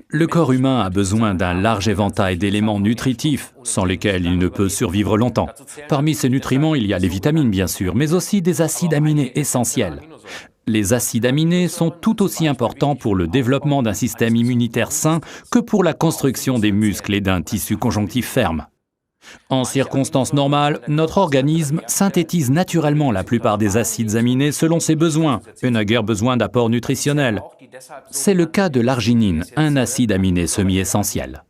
Le corps humain a besoin d'un large éventail d'éléments nutritifs, sans lesquels il ne peut survivre longtemps. Parmi ces nutriments, il y a les vitamines bien sûr, mais aussi des acides aminés essentiels. Les acides aminés sont tout aussi importants pour le développement d'un système immunitaire sain que pour la construction des muscles et d'un tissu conjonctif ferme. En circonstances normales, notre organisme synthétise naturellement la plupart des acides aminés selon ses besoins et n'a guère besoin d'apports nutritionnels. C'est le cas de l'arginine, un acide aminé semi-essentiel.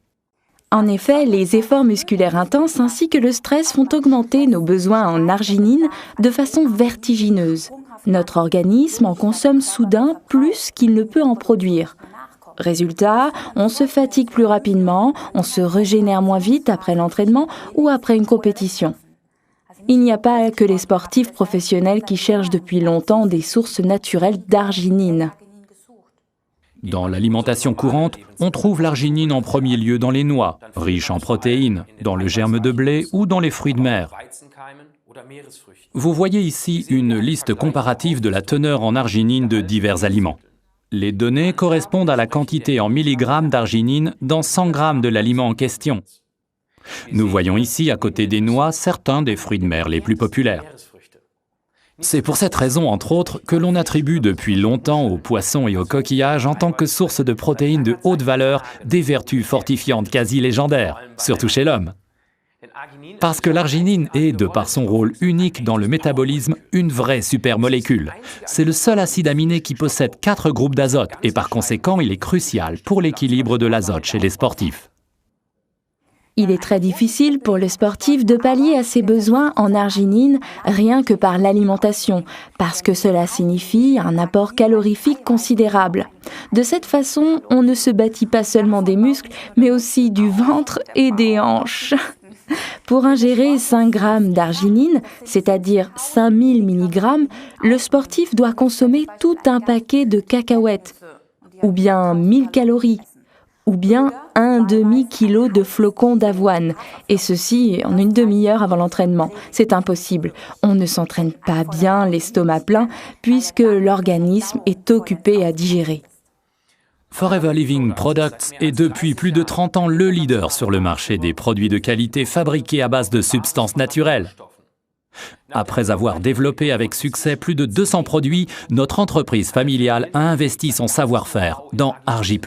En effet, les efforts musculaires intenses ainsi que le stress font augmenter nos besoins en arginine de façon vertigineuse. Notre organisme en consomme soudain plus qu'il ne peut en produire. Résultat, on se fatigue plus rapidement, on se régénère moins vite après l'entraînement ou après une compétition. Il n'y a pas que les sportifs professionnels qui cherchent depuis longtemps des sources naturelles d'arginine. Dans l'alimentation courante, on trouve l'arginine en premier lieu dans les noix, riches en protéines, dans le germe de blé ou dans les fruits de mer. Vous voyez ici une liste comparative de la teneur en arginine de divers aliments. Les données correspondent à la quantité en milligrammes d'arginine dans 100 grammes de l'aliment en question. Nous voyons ici, à côté des noix, certains des fruits de mer les plus populaires. C'est pour cette raison, entre autres, que l'on attribue depuis longtemps aux poissons et aux coquillages en tant que source de protéines de haute valeur des vertus fortifiantes quasi légendaires, surtout chez l'homme. Parce que l'arginine est, de par son rôle unique dans le métabolisme, une vraie supermolécule. C'est le seul acide aminé qui possède 4 groupes d'azote et par conséquent, il est crucial pour l'équilibre de l'azote chez les sportifs. Il est très difficile pour le sportif de pallier à ses besoins en arginine rien que par l'alimentation, parce que cela signifie un apport calorifique considérable. De cette façon, on ne se bâtit pas seulement des muscles, mais aussi du ventre et des hanches. Pour ingérer 5 grammes d'arginine, c'est-à-dire 5000 mg, le sportif doit consommer tout un paquet de cacahuètes, ou bien 1000 calories, ou bien un demi-kilo de flocons d'avoine, et ceci en une demi-heure avant l'entraînement. C'est impossible. On ne s'entraîne pas bien l'estomac plein, puisque l'organisme est occupé à digérer. Forever Living Products est depuis plus de 30 ans le leader sur le marché des produits de qualité fabriqués à base de substances naturelles. Après avoir développé avec succès plus de 200 produits, notre entreprise familiale a investi son savoir-faire dans Argi+.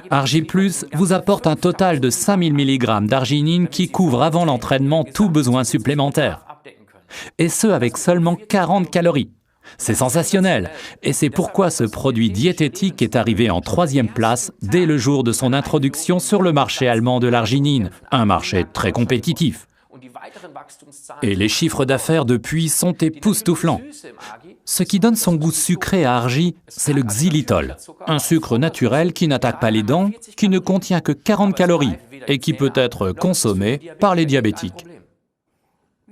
Argi+ vous apporte un total de 5000 mg d'arginine qui couvre avant l'entraînement tout besoin supplémentaire. Et ce avec seulement 40 calories. C'est sensationnel, et c'est pourquoi ce produit diététique est arrivé en 3e place dès le jour de son introduction sur le marché allemand de l'arginine, un marché très compétitif. Et les chiffres d'affaires depuis sont époustouflants. Ce qui donne son goût sucré à Argi, c'est le xylitol, un sucre naturel qui n'attaque pas les dents, qui ne contient que 40 calories et qui peut être consommé par les diabétiques.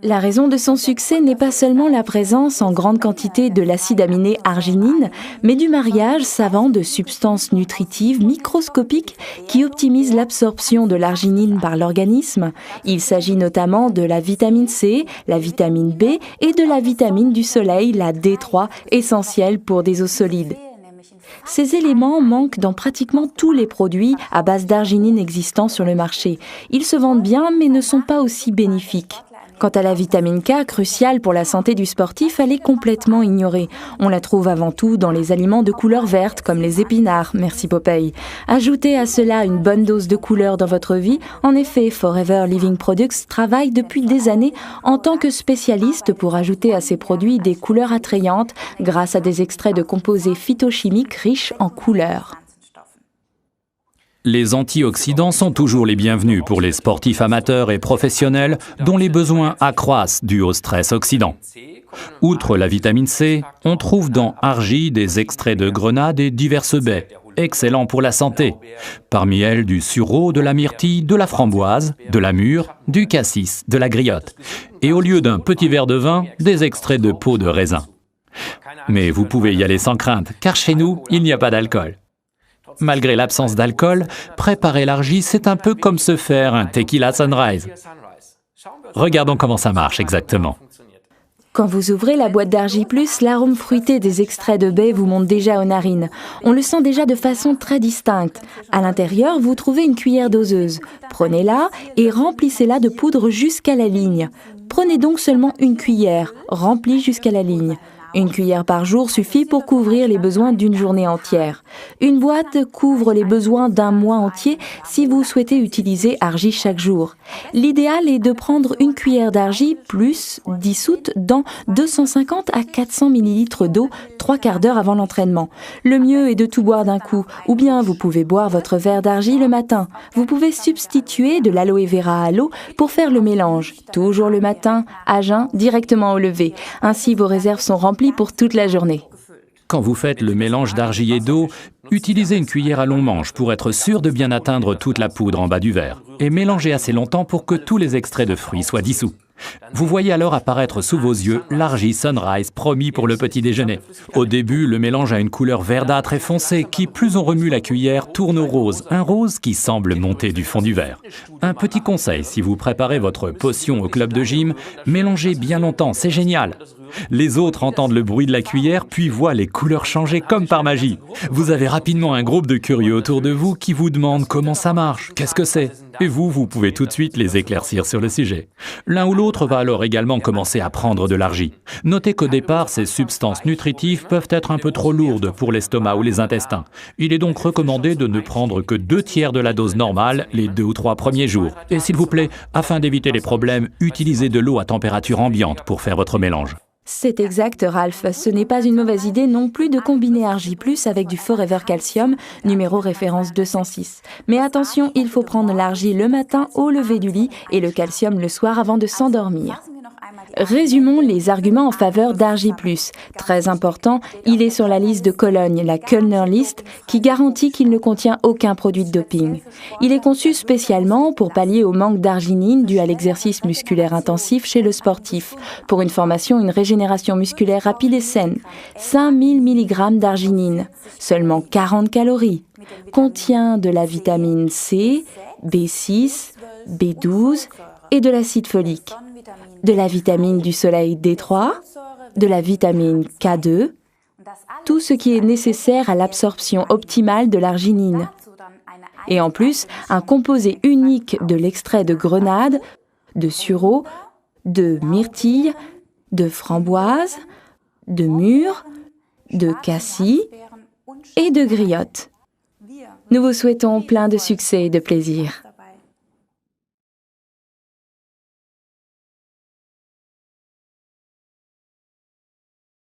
La raison de son succès n'est pas seulement la présence en grande quantité de l'acide aminé arginine, mais du mariage savant de substances nutritives microscopiques qui optimisent l'absorption de l'arginine par l'organisme. Il s'agit notamment de la vitamine C, la vitamine B et de la vitamine du soleil, la D3, essentielle pour des os solides. Ces éléments manquent dans pratiquement tous les produits à base d'arginine existants sur le marché. Ils se vendent bien mais ne sont pas aussi bénéfiques. Quant à la vitamine K, cruciale pour la santé du sportif, elle est complètement ignorée. On la trouve avant tout dans les aliments de couleur verte, comme les épinards. Merci Popeye. Ajoutez à cela une bonne dose de couleur dans votre vie. En effet, Forever Living Products travaille depuis des années en tant que spécialiste pour ajouter à ses produits des couleurs attrayantes grâce à des extraits de composés phytochimiques riches en couleurs. Les antioxydants sont toujours les bienvenus pour les sportifs amateurs et professionnels dont les besoins accroissent dû au stress oxydant. Outre la vitamine C, on trouve dans Argi des extraits de grenade et diverses baies, excellents pour la santé. Parmi elles, du sureau, de la myrtille, de la framboise, de la mûre, du cassis, de la griotte. Et au lieu d'un petit verre de vin, des extraits de peau de raisin. Mais vous pouvez y aller sans crainte, car chez nous, il n'y a pas d'alcool. Malgré l'absence d'alcool, préparer l'Argi, c'est un peu comme se faire un tequila sunrise. Regardons comment ça marche exactement. Quand vous ouvrez la boîte d'Argi+, l'arôme fruité des extraits de baies vous monte déjà aux narines. On le sent déjà de façon très distincte. À l'intérieur, vous trouvez une cuillère doseuse. Prenez-la et remplissez-la de poudre jusqu'à la ligne. Prenez donc seulement une cuillère, remplie jusqu'à la ligne. Une cuillère par jour suffit pour couvrir les besoins d'une journée entière. Une boîte couvre les besoins d'un mois entier si vous souhaitez utiliser Argi chaque jour. L'idéal est de prendre une cuillère d'Argi plus dissoute dans 250 à 400 ml d'eau 3/4 d'heure avant l'entraînement. Le mieux est de tout boire d'un coup, ou bien vous pouvez boire votre verre d'Argi le matin. Vous pouvez substituer de l'aloe vera à l'eau pour faire le mélange. Toujours le matin, à jeun, directement au lever. Ainsi, vos réserves sont remplies pour toute la journée. Quand vous faites le mélange d'argi et d'eau, utilisez une cuillère à long manche pour être sûr de bien atteindre toute la poudre en bas du verre et mélangez assez longtemps pour que tous les extraits de fruits soient dissous. Vous voyez alors apparaître sous vos yeux l'Argi Sunrise promis pour le petit déjeuner. Au début, le mélange a une couleur verdâtre et foncée qui, plus on remue la cuillère, tourne au rose, un rose qui semble monter du fond du verre. Un petit conseil, si vous préparez votre potion au club de gym, mélangez bien longtemps, c'est génial. Les autres entendent le bruit de la cuillère puis voient les couleurs changer comme par magie. Vous avez rapidement un groupe de curieux autour de vous qui vous demandent comment ça marche, qu'est-ce que c'est. Et vous pouvez tout de suite les éclaircir sur le sujet. L'un ou l'autre va alors également commencer à prendre de l'argi. Notez qu'au départ, ces substances nutritives peuvent être un peu trop lourdes pour l'estomac ou les intestins. Il est donc recommandé de ne prendre que 2/3 de la dose normale les 2 ou 3 premiers jours. Et s'il vous plaît, afin d'éviter les problèmes, utilisez de l'eau à température ambiante pour faire votre mélange. C'est exact, Ralph. Ce n'est pas une mauvaise idée non plus de combiner Argi+ avec du Forever Calcium, numéro référence 206. Mais attention, il faut prendre l'Argi le matin au lever du lit et le calcium le soir avant de s'endormir. Résumons les arguments en faveur d'Argi+. Très important, il est sur la liste de Cologne, la Kölner List, qui garantit qu'il ne contient aucun produit de doping. Il est conçu spécialement pour pallier au manque d'arginine dû à l'exercice musculaire intensif chez le sportif, pour une formation et une régénération musculaire rapide et saine. 5000 mg d'arginine, seulement 40 calories. Contient de la vitamine C, B6, B12 et de l'acide folique. De la vitamine du soleil D3, de la vitamine K2, tout ce qui est nécessaire à l'absorption optimale de l'arginine. Et en plus, un composé unique de l'extrait de grenade, de sureau, de myrtille, de framboise, de mûre, de cassis et de griotte. Nous vous souhaitons plein de succès et de plaisir.